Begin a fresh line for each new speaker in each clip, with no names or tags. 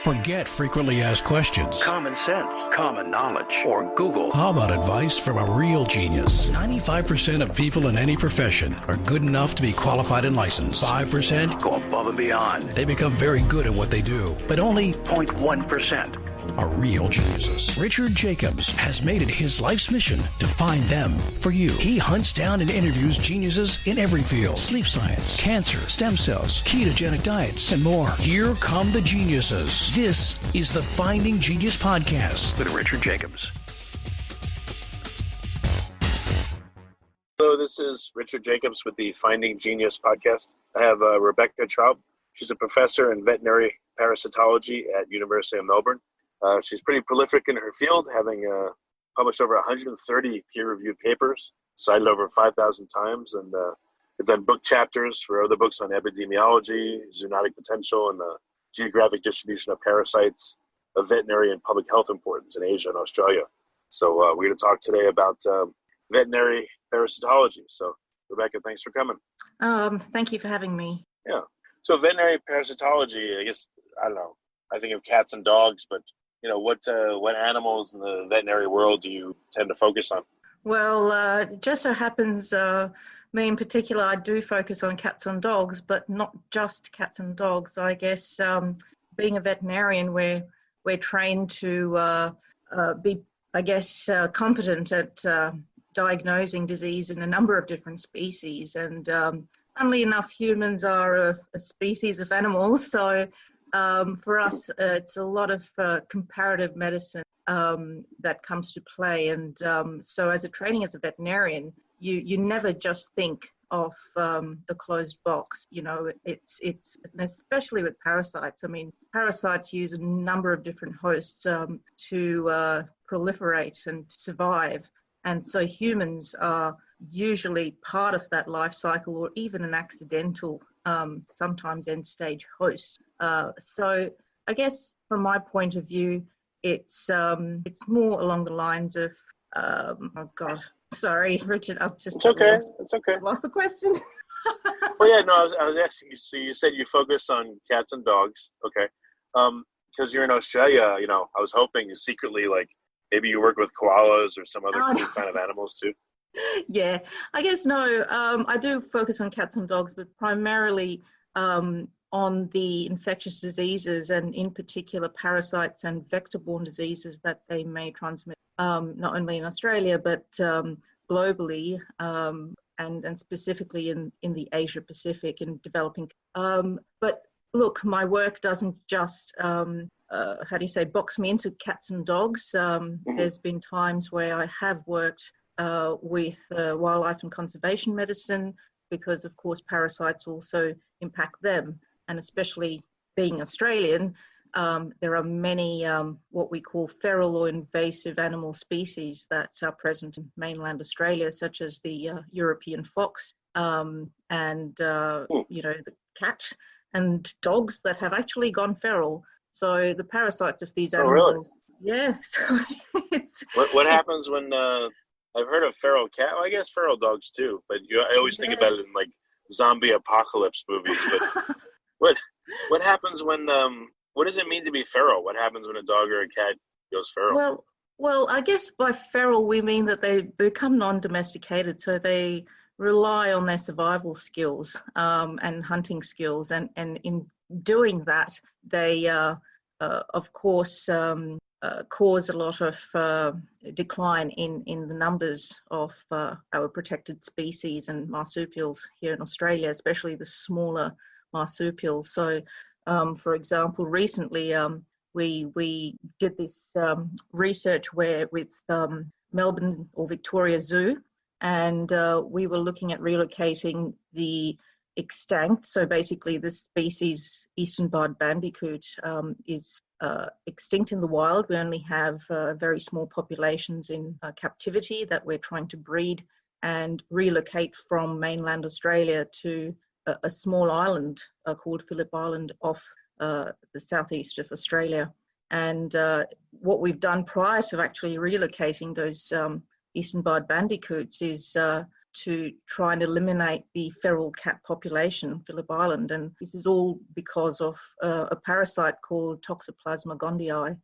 Forget frequently asked questions.
Common sense, common knowledge, or Google.
How about advice from a real genius? 95% of people in any profession are good enough to be qualified and licensed. 5%
Go above and beyond.
they become very good at what they do, but only
0.1%.
are real geniuses. Richard Jacobs has made it his life's mission to find them for you. He hunts down and interviews geniuses in every field: sleep science, cancer, stem cells, ketogenic diets, and more. Here come the geniuses. This is the Finding Genius Podcast
With Richard Jacobs.
Hello, this is Richard Jacobs with the Finding Genius Podcast. I have Rebecca Traub. She's a professor in veterinary parasitology at University of Melbourne. She's pretty prolific in her field, having published over 130 peer-reviewed papers, cited over 5,000 times, and has done book chapters for other books on epidemiology, zoonotic potential, and the geographic distribution of parasites of veterinary and public health importance in Asia and Australia. So we're going to talk today about veterinary parasitology. So, Rebecca, thanks for coming.
Thank you for having me.
Yeah. So veterinary parasitology, I guess, I don't know, I think of cats and dogs, but you know, what animals in the veterinary world do you tend to focus on?
Well, it just so happens, me in particular, I do focus on cats and dogs, but not just cats and dogs. I guess being a veterinarian, we're trained to be, competent at diagnosing disease in a number of different species. And funnily enough, humans are a species of animals, so for us, it's a lot of comparative medicine that comes to play. And so as a training as a veterinarian, you never just think of the closed box. You know, it's especially with parasites. I mean, parasites use a number of different hosts to proliferate and survive. And so humans are usually part of that life cycle, or even an accidental, sometimes end-stage host. So I guess from my point of view, it's more along the lines of, oh God, sorry, Richard,
It's okay.
Lost the question.
Well, yeah, no, I was asking you, so you said you focus on cats and dogs, okay. Because you're in Australia, you know, I was hoping you secretly, like, maybe you work with koalas or some other cool kind of animals too.
Yeah, I guess no. I do focus on cats and dogs, but primarily on the infectious diseases, and in particular parasites and vector-borne diseases that they may transmit, not only in Australia, but globally, and specifically in the Asia Pacific and developing. But look, my work doesn't just, box me into cats and dogs. There's been times where I have worked with wildlife and conservation medicine, because of course parasites also impact them. And especially being Australian, there are many what we call feral or invasive animal species that are present in mainland Australia, such as the European fox and the cat and dogs that have actually gone feral. So the parasites of these animals.
Oh, really?
Yeah. So it's
What happens when I've heard of feral cat? Well, I guess feral dogs too, but I always think about it in like zombie apocalypse movies. But what happens when what does it mean to be feral? What happens when a dog or a cat goes feral?
Well, I guess by feral we mean that they become non-domesticated, so they rely on their survival skills and hunting skills, and in doing that, they of course cause a lot of decline in the numbers of our protected species and marsupials here in Australia, especially the smaller marsupials. So, for example, recently we did this research with Melbourne or Victoria Zoo, and we were looking at relocating the extinct. So basically the species eastern barred bandicoot is extinct in the wild. We only have very small populations in captivity that we're trying to breed and relocate from mainland Australia to a small island called Phillip Island off the southeast of Australia. And what we've done prior to actually relocating those eastern barred bandicoots is to try and eliminate the feral cat population on Phillip Island. And this is all because of a parasite called Toxoplasma gondii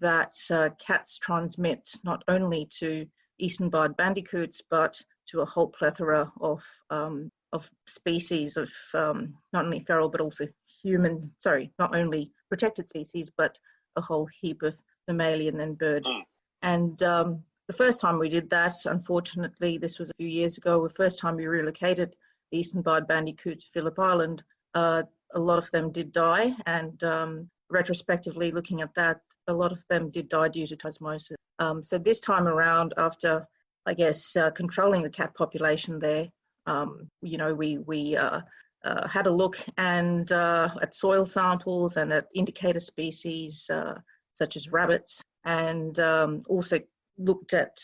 that cats transmit not only to eastern barred bandicoots, but to a whole plethora of species of not only feral, but also not only protected species, but a whole heap of mammalian and bird. And the first time we did that, unfortunately, this was a few years ago, the first time we relocated the eastern barred bandicoot to Phillip Island, a lot of them did die. And retrospectively looking at that, a lot of them did die due to osmosis. So this time around, after, I guess, controlling the cat population there, we had a look and at soil samples and at indicator species such as rabbits, and also looked at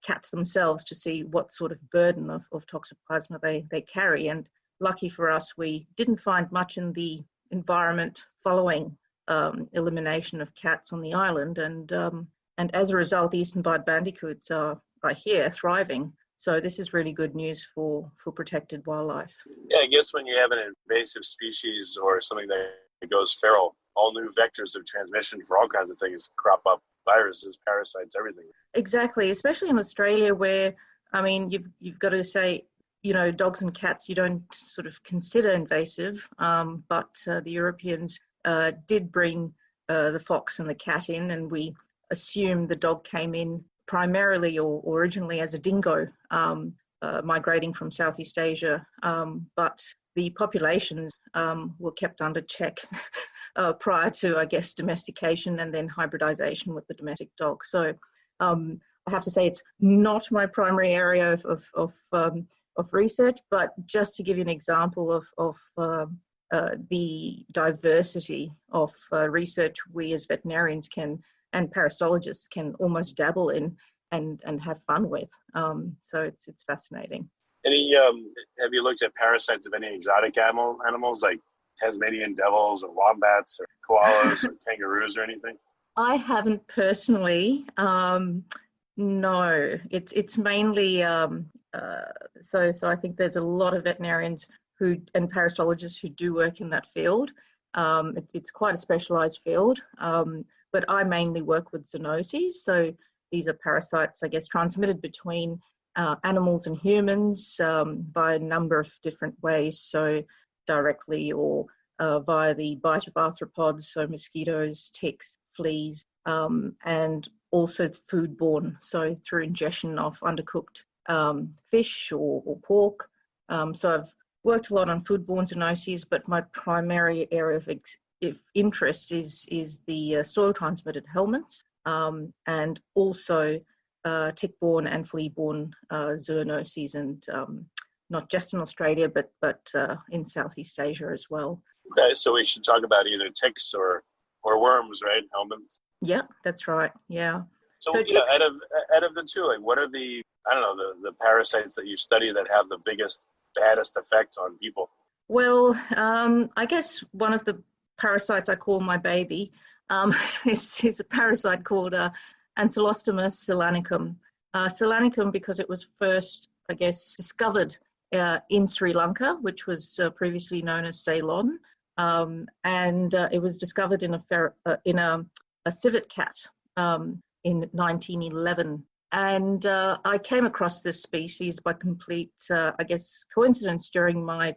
cats themselves to see what sort of burden of toxoplasma they carry. And lucky for us, we didn't find much in the environment following elimination of cats on the island. And as a result, the eastern barred bandicoots are here thriving. So this is really good news for protected wildlife.
Yeah, I guess when you have an invasive species or something that goes feral, all new vectors of transmission for all kinds of things crop up. Viruses, parasites, everything. Exactly,
especially in Australia where, I mean, you've got to say, dogs and cats you don't sort of consider invasive, but the Europeans did bring the fox and the cat in, and we assume the dog came in primarily or originally as a dingo migrating from Southeast Asia, but the populations were kept under check prior to, I guess, domestication and then hybridization with the domestic dog. So I have to say it's not my primary area of research, but just to give you an example of the diversity of research we as veterinarians and parasitologists can almost dabble in and have fun with. So it's fascinating.
Have you looked at parasites of any exotic animals like Tasmanian devils or wombats or koalas or kangaroos or anything?
I haven't personally. No, it's mainly so I think there's a lot of veterinarians and parasitologists who do work in that field. It's quite a specialized field, but I mainly work with zoonoses. So these are parasites, I guess, transmitted between animals and humans by a number of different ways. So directly or via the bite of arthropods, so mosquitoes, ticks, fleas, and also foodborne, so through ingestion of undercooked fish or pork. So I've worked a lot on foodborne zoonoses, but my primary area of interest is the soil-transmitted helminths, and also tick-borne and flea-borne zoonoses, and not just in Australia, but in Southeast Asia as well.
Okay, so we should talk about either ticks or worms, right? Helminths.
Yeah, that's right. Yeah.
So yeah, out of the two, like, what are the parasites that you study that have the baddest effects on people?
Well, I guess one of the parasites I call my baby is a parasite called Ancylostoma ceylanicum. Ceylanicum because it was first, I guess, discovered in Sri Lanka, which was previously known as Ceylon, and it was discovered in a civet cat in 1911. And I came across this species by complete, I guess, coincidence during my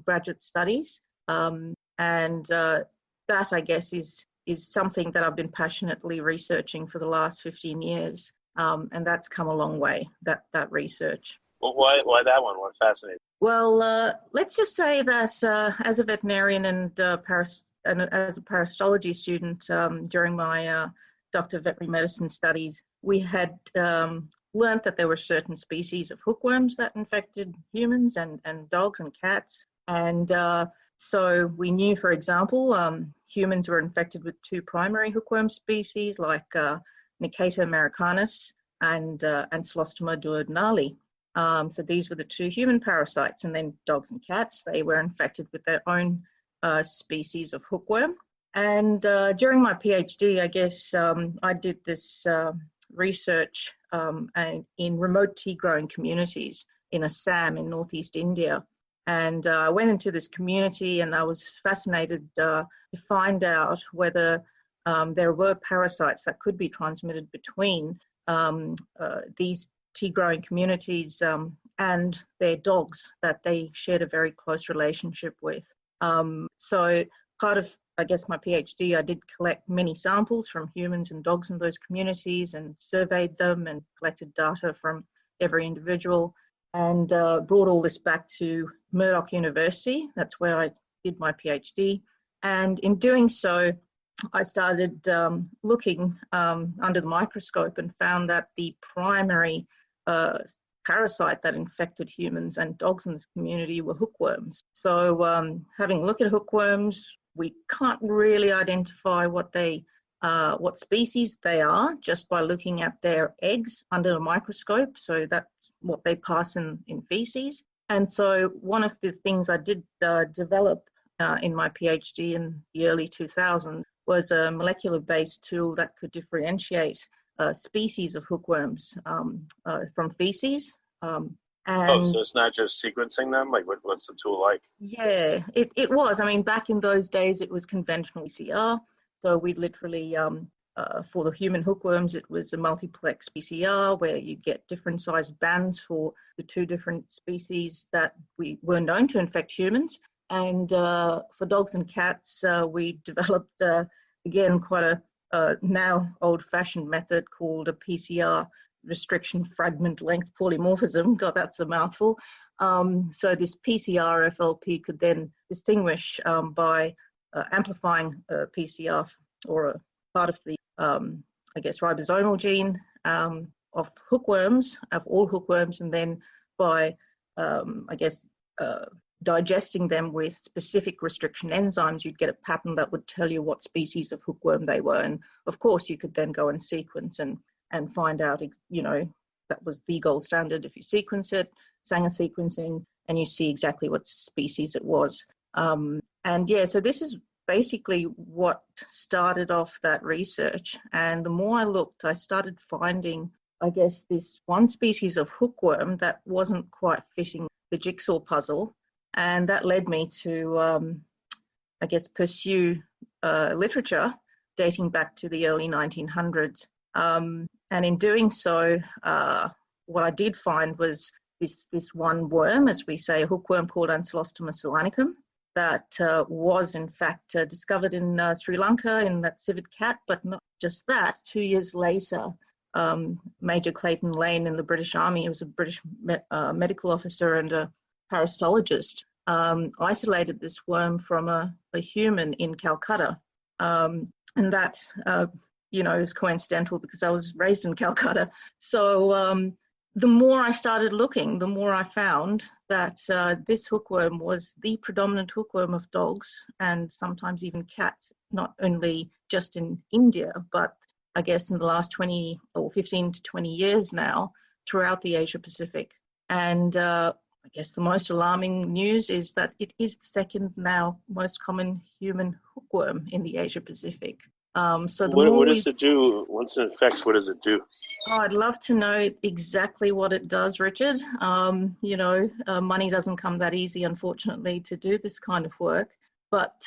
graduate studies, and that, I guess, is something that I've been passionately researching for the last 15 years, and that's come a long way. That research.
Well, why that one? What fascinating?
Well, let's just say that as a veterinarian and as a parasitology student during my Doctor of Veterinary Medicine studies, we had learned that there were certain species of hookworms that infected humans and dogs and cats. And so we knew, for example, humans were infected with two primary hookworm species like Nicata americanus and Ancylostoma duodenale. So these were the two human parasites, and then dogs and cats, they were infected with their own species of hookworm. And during my PhD, I guess I did this research and in remote tea growing communities in Assam in northeast India. And I went into this community and I was fascinated to find out whether there were parasites that could be transmitted between these tea growing communities and their dogs that they shared a very close relationship with. So part of, I guess, my PhD, I did collect many samples from humans and dogs in those communities and surveyed them and collected data from every individual and brought all this back to Murdoch University. That's where I did my PhD. And in doing so, I started looking under the microscope and found that the primary parasite that infected humans and dogs in this community were hookworms. So having a look at hookworms, we can't really identify what species they are just by looking at their eggs under a microscope. So that's what they pass in feces. And so one of the things I did develop in my PhD in the early 2000s was a molecular-based tool that could differentiate species of hookworms from feces.
So it's not just sequencing them? Like, what's the tool like?
Yeah, it was. I mean, back in those days, it was conventional PCR. So we literally, for the human hookworms, it was a multiplex PCR where you get different sized bands for the two different species that we were known to infect humans. And for dogs and cats, we developed, again, quite a now old-fashioned method called a PCR restriction fragment length polymorphism. God, that's a mouthful. So this PCR FLP could then distinguish by amplifying a PCR or a part of the, I guess, ribosomal gene of hookworms, of all hookworms, and then by, I guess, digesting them with specific restriction enzymes, you'd get a pattern that would tell you what species of hookworm they were. And of course, you could then go and sequence and find out, you know, that was the gold standard. If you sequence it, Sanger sequencing, and you see exactly what species it was. And yeah, so this is basically what started off that research. And the more I looked, I started finding, I guess, this one species of hookworm that wasn't quite fitting the jigsaw puzzle. And that led me to, I guess, pursue literature dating back to the early 1900s. And in doing so, what I did find was this one worm, as we say, a hookworm called Ancylostoma solanicum, that was in fact discovered in Sri Lanka in that civet cat. But not just that, 2 years later, Major Clayton Lane in the British Army, he was a British medical officer and a parasitologist, isolated this worm from a human in Calcutta. And that, you know, is coincidental because I was raised in Calcutta. So the more I started looking, the more I found that this hookworm was the predominant hookworm of dogs and sometimes even cats, not only just in India, but I guess in the last 20 or 15 to 20 years now throughout the Asia Pacific. And I guess the most alarming news is that it is the second now most common human hookworm in the Asia Pacific. So
what does it do? Once it infects, what does it do?
Oh, I'd love to know exactly what it does, Richard. You know, money doesn't come that easy, unfortunately, to do this kind of work. But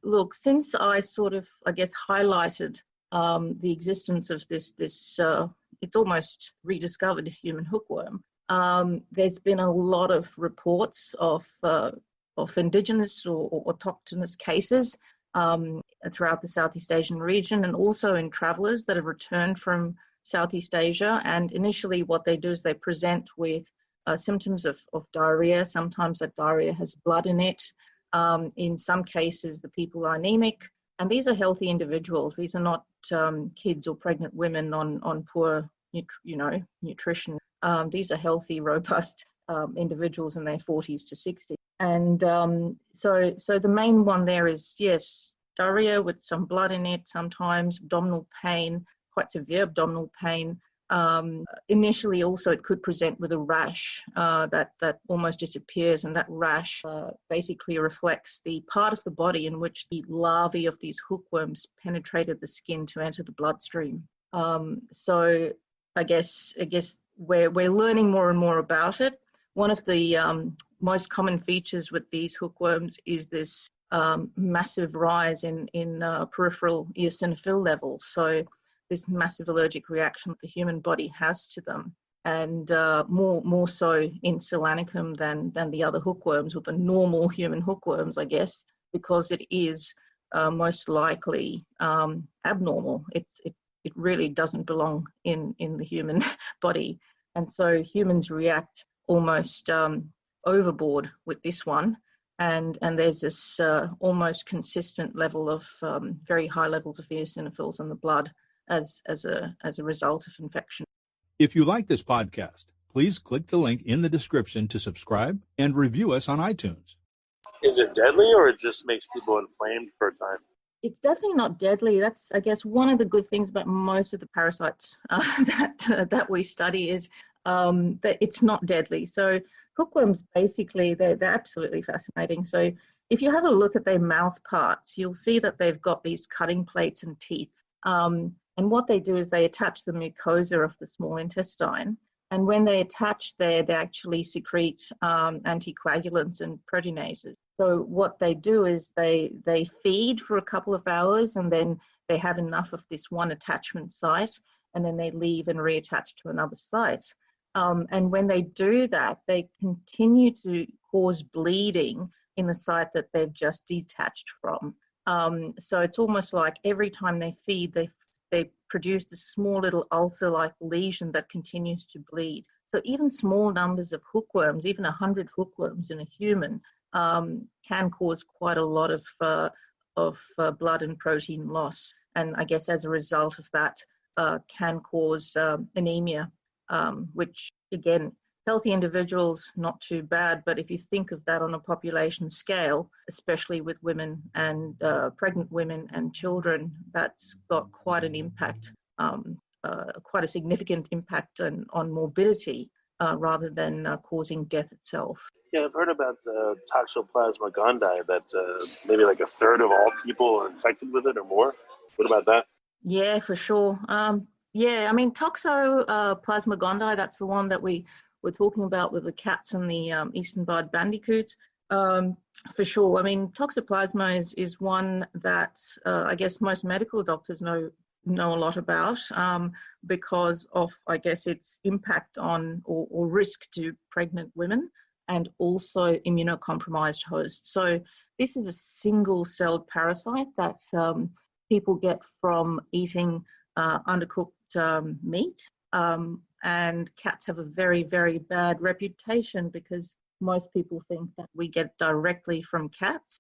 look, since I sort of, I guess, highlighted the existence of this it's almost rediscovered human hookworm, there's been a lot of reports of indigenous or autochthonous cases throughout the Southeast Asian region, and also in travellers that have returned from Southeast Asia. And initially what they do is they present with symptoms of diarrhea. Sometimes that diarrhea has blood in it. In some cases, the people are anemic. And these are healthy individuals. These are not kids or pregnant women on poor, nutrition. These are healthy, robust individuals in their 40s to 60s. And so the main one there is, yes, diarrhea with some blood in it, sometimes abdominal pain, quite severe abdominal pain. Initially also it could present with a rash that almost disappears, and that rash basically reflects the part of the body in which the larvae of these hookworms penetrated the skin to enter the bloodstream. So I guess we're learning more and more about it. One of the most common features with these hookworms is this massive rise in peripheral eosinophil levels. So this massive allergic reaction that the human body has to them, and more so in Solanacum than the other hookworms, or the normal human hookworms, I guess, because it is most likely abnormal. It really doesn't belong in the human body, and so humans react almost overboard with this one, and there's this almost consistent level of very high levels of eosinophils in the blood as a result of infection.
If you like this podcast, please click the link in the description to subscribe and review us on iTunes.
Is it deadly, or it just makes people inflamed for a time?
It's definitely not deadly. That's, I guess, one of the good things about most of the parasites that we study is that it's not deadly. So hookworms, basically, they're absolutely fascinating. So if you have a look at their mouth parts, you'll see that they've got these cutting plates and teeth. And what they do is they attach the mucosa of the small intestine. And when they attach there, they actually secrete anticoagulants and proteinases. So what they do is they feed for a couple of hours, and then they have enough of this one attachment site, and then they leave and reattach to another site. And when they do that, they continue to cause bleeding in the site that they've just detached from. So it's almost like every time they feed, they produce a small little ulcer-like lesion that continues to bleed. So even small numbers of hookworms, even 100 hookworms in a human, can cause quite a lot of blood and protein loss. And I guess as a result of that, can cause anemia, which again, healthy individuals, not too bad, but if you think of that on a population scale, especially with women and pregnant women and children, that's got quite an impact, quite a significant impact on morbidity rather than causing death itself.
Yeah, I've heard about Toxoplasma gondii, that maybe like a third of all people are infected with it or more. What about that?
Yeah, for sure. Yeah, I mean, Toxoplasma gondii, that's the one that we're talking about with the cats and the eastern barred bandicoots. For sure. I mean, Toxoplasma is one that I guess most medical doctors know a lot about because of, I guess, its impact on or risk to pregnant women and also immunocompromised hosts. So this is a single-celled parasite that people get from eating undercooked meat. And cats have a very, very bad reputation because most people think that we get directly from cats.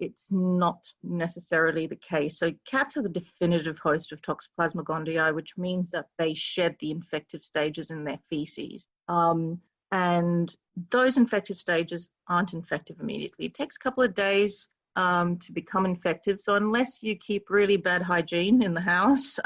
It's not necessarily the case. So cats are the definitive host of Toxoplasma gondii, which means that they shed the infective stages in their feces. And those infective stages aren't infective immediately. It takes a couple of days to become infective. So unless you keep really bad hygiene in the house,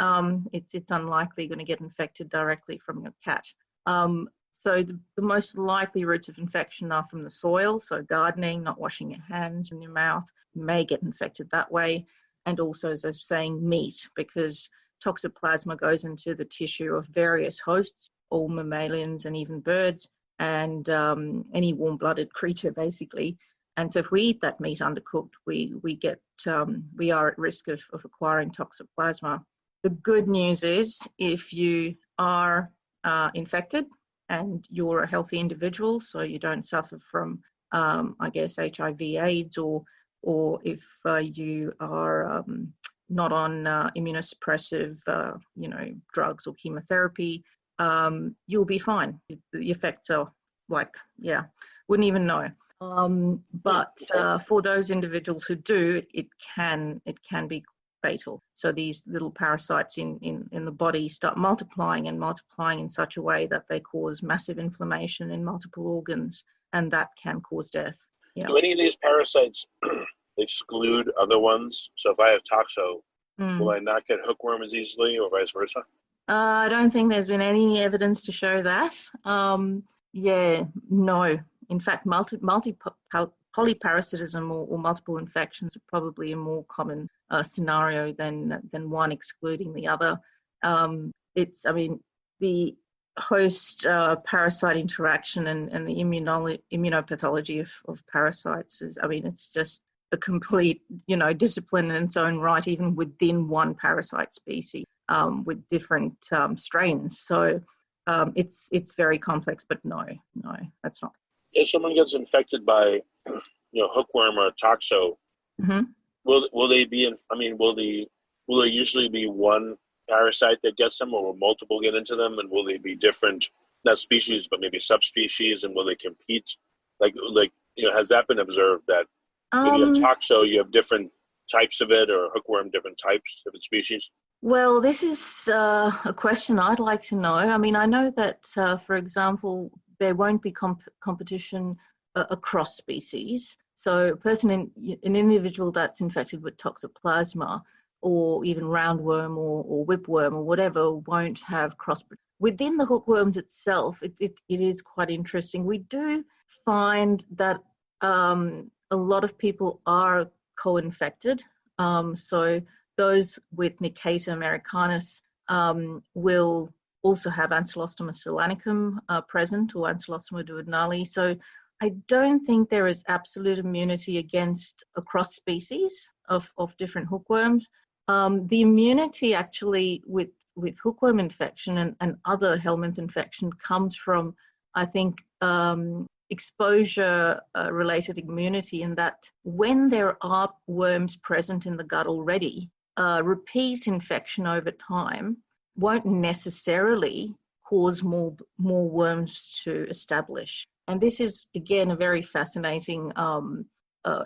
it's unlikely going to get infected directly from your cat. So the most likely routes of infection are from the soil. So gardening, not washing your hands and your mouth, you may get infected that way. And also, as I was saying, meat, because Toxoplasma goes into the tissue of various hosts, all mammalians and even birds, and any warm-blooded creature, basically. And so if we eat that meat undercooked, we are at risk of acquiring Toxoplasma. The good news is if you are infected and you're a healthy individual, so you don't suffer from, I guess, HIV/AIDS, or if you are not on immunosuppressive, drugs or chemotherapy, you'll be fine. The effects are wouldn't even know. But for those individuals who do, it can be fatal. So these little parasites in the body start multiplying in such a way that they cause massive inflammation in multiple organs, and that can cause death. Yeah.
Do any of these parasites exclude other ones? So if I have toxo, will I not get hookworm as easily, or vice versa?
I don't think there's been any evidence to show that. No. In fact, polyparasitism or multiple infections are probably a more common scenario than one excluding the other. The host parasite interaction and the immunopathology of parasites is, it's just a complete, discipline in its own right, even within one parasite species with different strains. So it's very complex, but no, that's not.
If someone gets infected by, hookworm or toxo,
mm-hmm.
will they be will there usually be one parasite that gets them, or will multiple get into them, and will they be different, not species but maybe subspecies, and will they compete? Has that been observed that if you have toxo, you have different types of it, or hookworm, different types, different species?
Well, this is a question I'd like to know. I know that, for example, there won't be competition across species. So an individual that's infected with toxoplasma, or even roundworm or whipworm or whatever, won't have cross. Within the hookworms itself, it is quite interesting. We do find that a lot of people are co-infected. So those with Nicata americanus will also have Ancylostoma solanicum present, or Ancylostoma duodenale. So I don't think there is absolute immunity against across species of different hookworms. The immunity actually with hookworm infection and other helminth infection comes from, I think, exposure related immunity, in that when there are worms present in the gut already, repeat infection over time won't necessarily cause more worms to establish. And this is, again, a very fascinating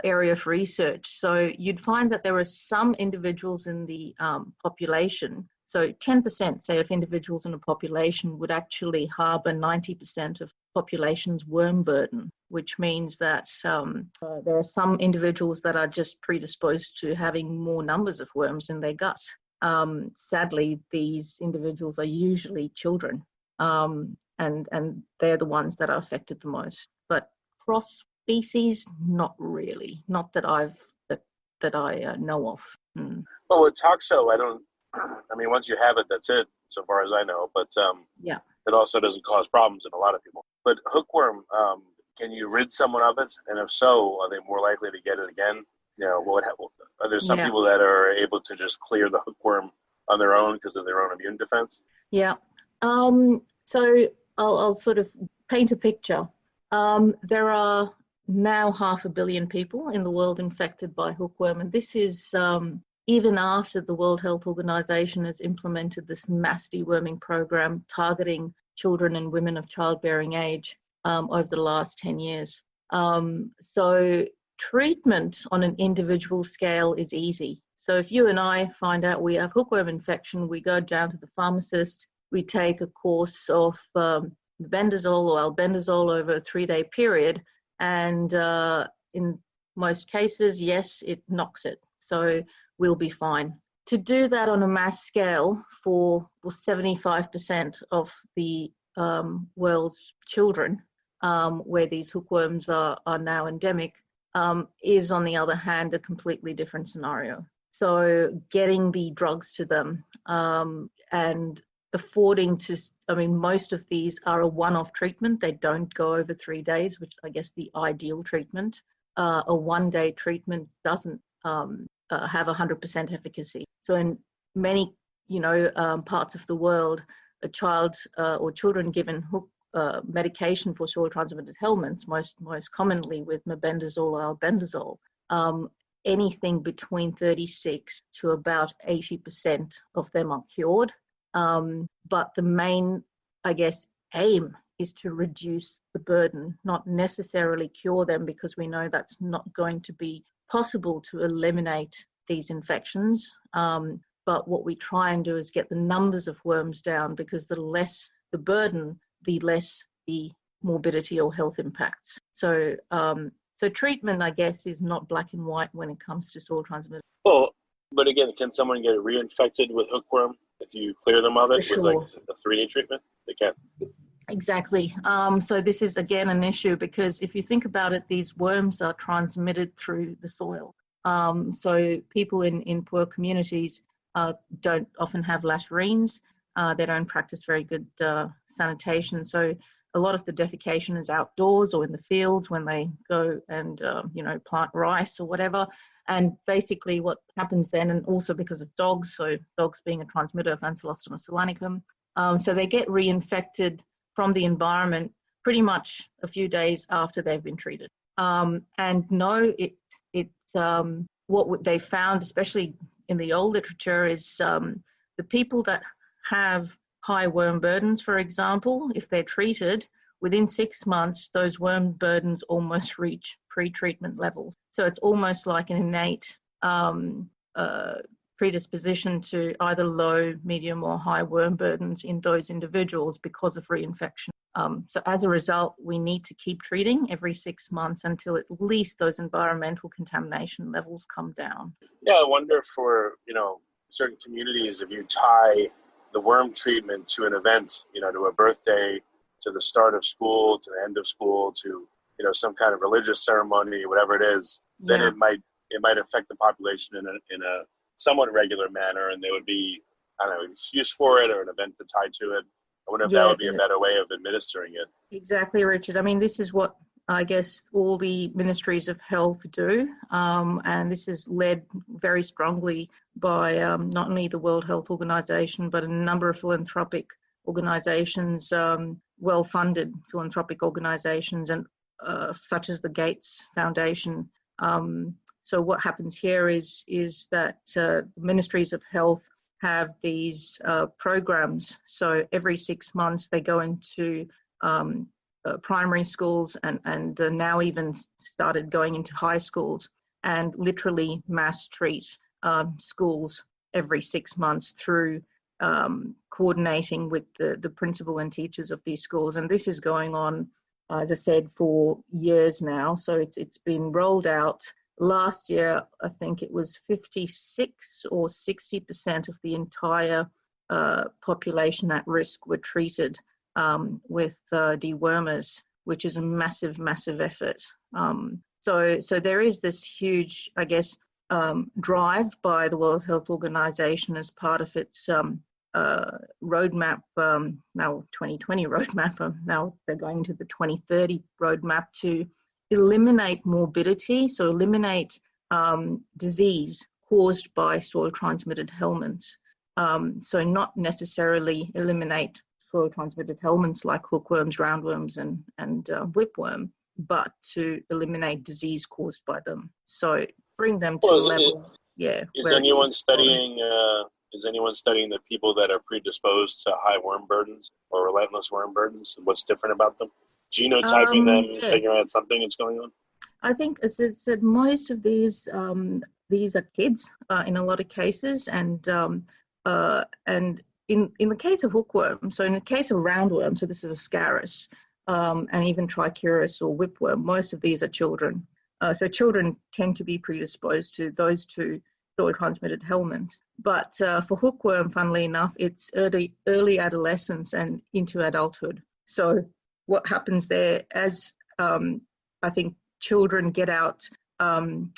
area of research. So you'd find that there are some individuals in the population, so 10%, say, of individuals in a population would actually harbour 90% of population's worm burden, which means that there are some individuals that are just predisposed to having more numbers of worms in their gut. Sadly, these individuals are usually children, and they're the ones that are affected the most. But cross species, not really, not that I know of.
Well, with toxo, once you have it, that's it, so far as I know. But it also doesn't cause problems in a lot of people. But hookworm, can you rid someone of it? And if so, are they more likely to get it again? Are there some people that are able to just clear the hookworm on their own because of their own immune defense? Yeah.
So I'll sort of paint a picture. There are now 500 million people in the world infected by hookworm, and this is even after the World Health Organization has implemented this mass deworming program targeting children and women of childbearing age over the last 10 years. So treatment on an individual scale is easy. So if you and I find out we have hookworm infection, we go down to the pharmacist, we take a course of bendazole or albendazole over a 3-day period, and in most cases, yes, it knocks it. So we'll be fine. To do that on a mass scale for 75% of the world's children, where these hookworms are now endemic, is, on the other hand, a completely different scenario. So getting the drugs to them and affording to, most of these are a one-off treatment. They don't go over 3 days, which I guess the ideal treatment. A 1-day treatment doesn't have 100% efficacy. So in many, parts of the world, a child or children given medication for soil transmitted helminths, most commonly with mebendazole or albendazole, anything between 36 to about 80% of them are cured. But the main, aim is to reduce the burden, not necessarily cure them, because we know that's not going to be possible to eliminate these infections. But what we try and do is get the numbers of worms down, because the less the burden, the less the morbidity or health impacts. So treatment, is not black and white when it comes to soil transmitted.
Well, but again, can someone get reinfected with hookworm if you clear them of it with a 3-day treatment? They can.
Exactly. So this is, again, an issue, because if you think about it, these worms are transmitted through the soil. So people in poor communities don't often have latrines. They don't practice very good sanitation. So a lot of the defecation is outdoors or in the fields when they go and, plant rice or whatever. And basically what happens then, and also because of dogs, so dogs being a transmitter of Ancylostoma solanicum, so they get reinfected from the environment pretty much a few days after they've been treated. What they found, especially in the old literature, is the people that have high worm burdens, for example, if they're treated, within 6 months, those worm burdens almost reach pre-treatment levels. So it's almost like an innate predisposition to either low, medium, or high worm burdens in those individuals because of reinfection. So as a result, we need to keep treating every 6 months until at least those environmental contamination levels come down.
Yeah, I wonder for, certain communities, if you tie the worm treatment to an event, to a birthday, to the start of school, to the end of school, to, some kind of religious ceremony, whatever it is, then it might affect the population in a somewhat regular manner, and there would be, an excuse for it or an event to tie to it. I wonder if that would be a better way of administering it.
Exactly, Richard. I mean, this is what I guess all the ministries of health do, and this is led very strongly by not only the World Health Organization, but a number of philanthropic organizations, well-funded philanthropic organizations, and such as the Gates Foundation. So what happens here is that the ministries of health have these programs. So every 6 months they go into primary schools and now even started going into high schools and literally mass treat schools every 6 months through coordinating with the principal and teachers of these schools. And this is going on, as I said, for years now. So it's been rolled out. Last year, I think it was 56 or 60% of the entire population at risk were treated with dewormers, which is a massive, massive effort. So there is this huge, I guess, drive by the World Health Organization as part of its roadmap, now 2020 roadmap, now they're going to the 2030 roadmap to eliminate morbidity, so eliminate disease caused by soil-transmitted helminths. So not necessarily eliminate soil-transmitted helminths like hookworms, roundworms, and whipworm, but to eliminate disease caused by them. So bring them to a level.
Is anyone studying the people that are predisposed to high worm burdens or relentless worm burdens? What's different about them? Genotyping them, figuring out something that's going on?
I think, as I said, most of these are kids in a lot of cases, and in the case of hookworm, so in the case of roundworm, so this is Ascaris, and even Trichuris or whipworm, most of these are children. So children tend to be predisposed to those two soil-transmitted helminths. But for hookworm, funnily enough, it's early adolescence and into adulthood. So what happens there, as I think children get out, and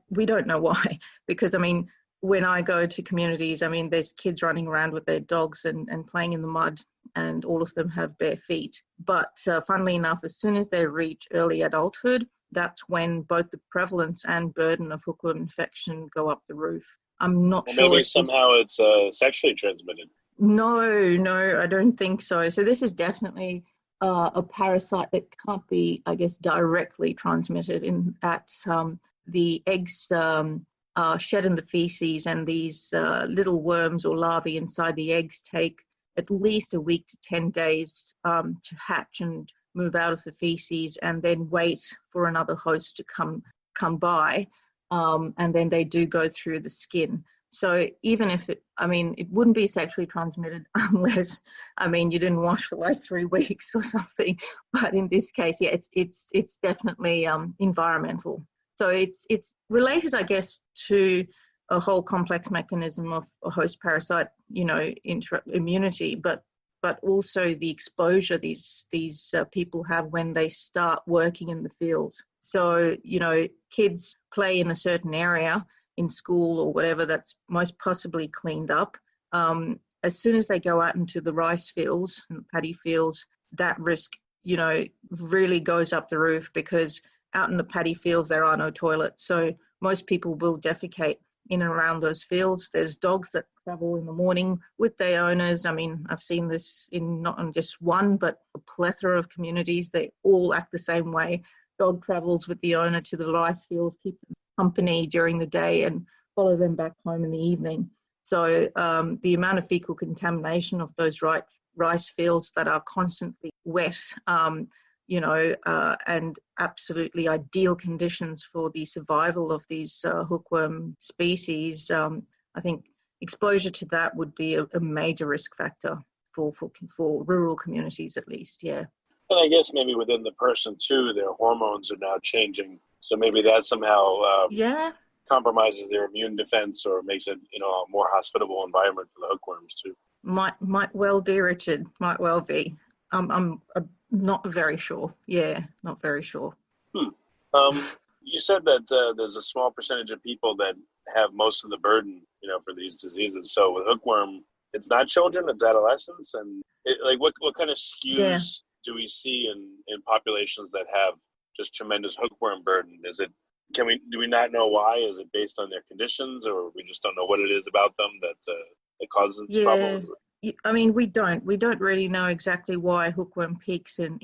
we don't know why, because I mean, when I go to communities, I mean, there's kids running around with their dogs and playing in the mud, and all of them have bare feet. But funnily enough, as soon as they reach early adulthood, that's when both the prevalence and burden of hookworm infection go up the roof. I'm not sure.
Maybe somehow it's sexually transmitted.
No, I don't think so. So this is definitely a parasite that can't be, I guess, directly transmitted at the eggs shed in the feces, and these little worms or larvae inside the eggs take at least a week to 10 days to hatch and move out of the feces, and then wait for another host to come by, and then they do go through the skin. So even if it wouldn't be sexually transmitted unless, you didn't wash for like 3 weeks or something. But in this case, yeah, it's definitely environmental. So it's related, I guess, to a whole complex mechanism of a host parasite, immunity, but also the exposure these people have when they start working in the fields. So, kids play in a certain area in school or whatever that's most possibly cleaned up. As soon as they go out into the rice fields and paddy fields, that risk, really goes up the roof, because out in the paddy fields, there are no toilets. So most people will defecate in and around those fields. There's dogs that travel in the morning with their owners. I mean, I've seen this in not on just one, but a plethora of communities. They all act the same way. Dog travels with the owner to the rice fields, keep them company during the day, and follow them back home in the evening. So the amount of fecal contamination of those rice fields that are constantly wet, and absolutely ideal conditions for the survival of these hookworm species, I think exposure to that would be a major risk factor for rural communities, at least. Yeah.
And I guess maybe within the person too, their hormones are now changing, so maybe that somehow compromises their immune defense, or makes it a more hospitable environment for the hookworms too.
Might well be, Richard. Might well be. I'm not very sure. Yeah, not very sure.
You said that there's a small percentage of people that have most of the burden, for these diseases. So with hookworm, it's not children, it's adolescents, and what kind of skews do we see in populations that have just tremendous hookworm burden? Do we not know why? Is it based on their conditions, or we just don't know what it is about them that causes this problem?
I mean, we don't really know exactly why hookworm peaks in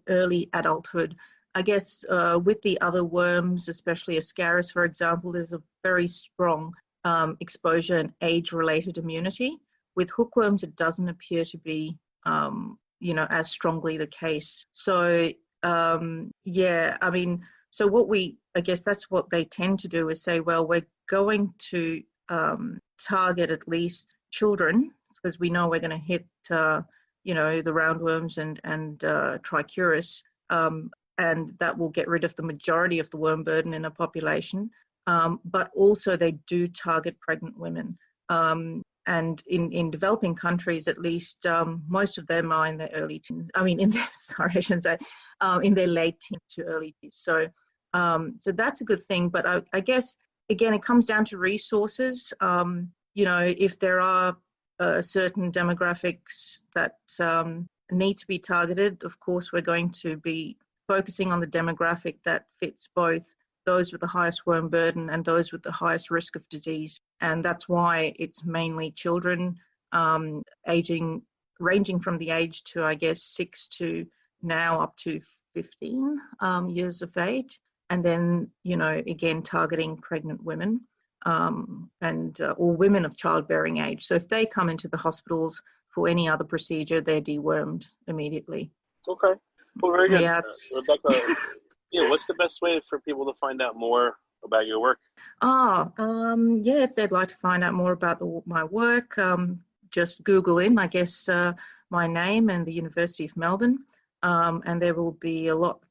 early adulthood. I guess with the other worms, especially Ascaris, for example, there's a very strong exposure and age-related immunity. With hookworms, it doesn't appear to be, as strongly the case. So, I guess that's what they tend to do, is say, well, we're going to target at least children, because we know we're going to hit, the roundworms and trichuris, and that will get rid of the majority of the worm burden in a population. But also they do target pregnant women. And in developing countries, at least, most of them are in their early teens. I mean, in their late teens to early teens. So that's a good thing. But I guess, again, it comes down to resources. If there are certain demographics that need to be targeted, of course, we're going to be focusing on the demographic that fits both those with the highest worm burden and those with the highest risk of disease. And that's why it's mainly children, ranging from the age to, I guess, 6 to now up to 15 years of age. And then, again, targeting pregnant women or women of childbearing age. So if they come into the hospitals for any other procedure, they're dewormed immediately.
Okay. Well, very good.
Yeah,
Rebecca, what's the best way for people to find out more about your work?
If they'd like to find out more about my work, just Google in, I guess, my name and the University of Melbourne, and there will be a lot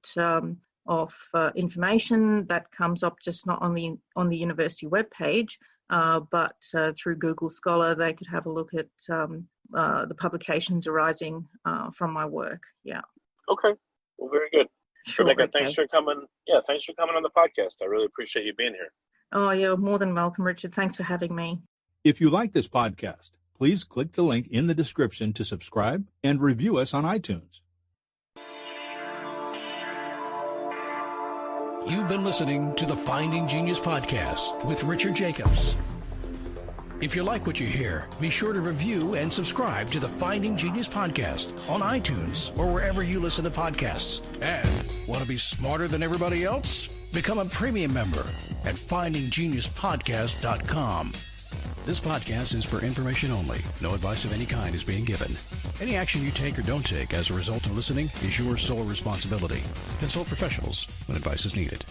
of information that comes up, just not on the university webpage, but through Google Scholar. They could have a look at the publications arising from my work. Yeah.
Okay. Well, very good.
Sure,
Rebecca,
okay.
thanks for coming. Yeah, thanks for coming on the podcast. I really appreciate you being here.
Oh, you're more than welcome, Richard. Thanks for having me.
If you like this podcast, please click the link in the description to subscribe and review us on iTunes.
You've been listening to the Finding Genius podcast with Richard Jacobs. If you like what you hear, be sure to review and subscribe to the Finding Genius podcast on iTunes or wherever you listen to podcasts. And want to be smarter than everybody else? Become a premium member at findinggeniuspodcast.com. This podcast is for information only. No advice of any kind is being given. Any action you take or don't take as a result of listening is your sole responsibility. Consult professionals when advice is needed.